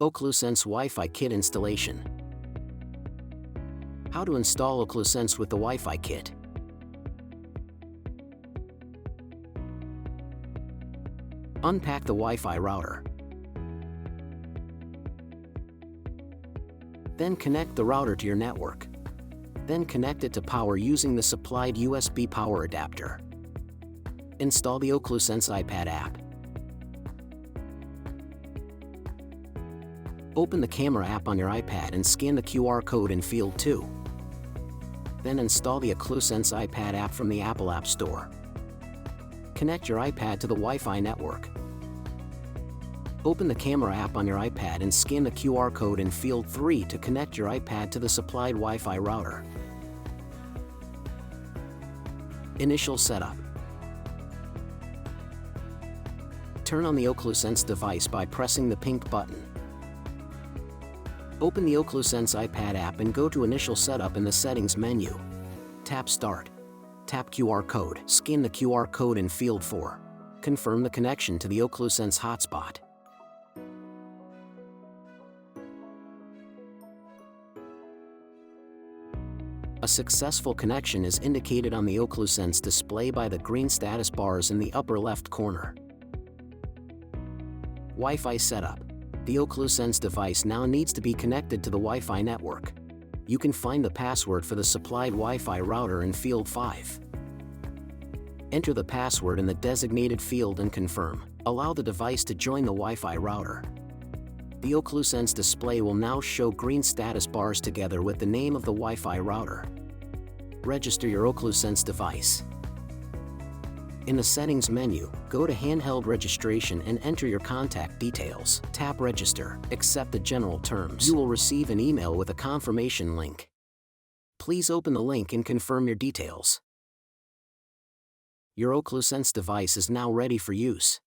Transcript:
OccluSense Wi-Fi Kit installation. How to install OccluSense with the Wi-Fi kit. Unpack the Wi-Fi router. Then connect the router to your network. Then connect it to power using the supplied USB power adapter. Install the OccluSense iPad app. Open the camera app on your iPad and scan the QR code in Field 2. Then install the OccluSense iPad app from the Apple App Store. Connect your iPad to the Wi-Fi network. Open the camera app on your iPad and scan the QR code in Field 3 to connect your iPad to the supplied Wi-Fi router. Initial setup. Turn on the OccluSense device by pressing the pink button. Open the OccluSense iPad app and go to Initial Setup in the Settings menu. Tap Start. Tap QR code. Scan the QR code in Field 4. Confirm the connection to the OccluSense hotspot. A successful connection is indicated on the OccluSense display by the green status bars in the upper left corner. Wi-Fi setup. The OccluSense device now needs to be connected to the Wi-Fi network. You can find the password for the supplied Wi-Fi router in Field 5. Enter the password in the designated field and confirm. Allow the device to join the Wi-Fi router. The OccluSense display will now show green status bars together with the name of the Wi-Fi router. Register your OccluSense device. In the Settings menu, go to Handheld Registration and enter your contact details. Tap Register. Accept the general terms. You will receive an email with a confirmation link. Please open the link and confirm your details. Your OccluSense device is now ready for use.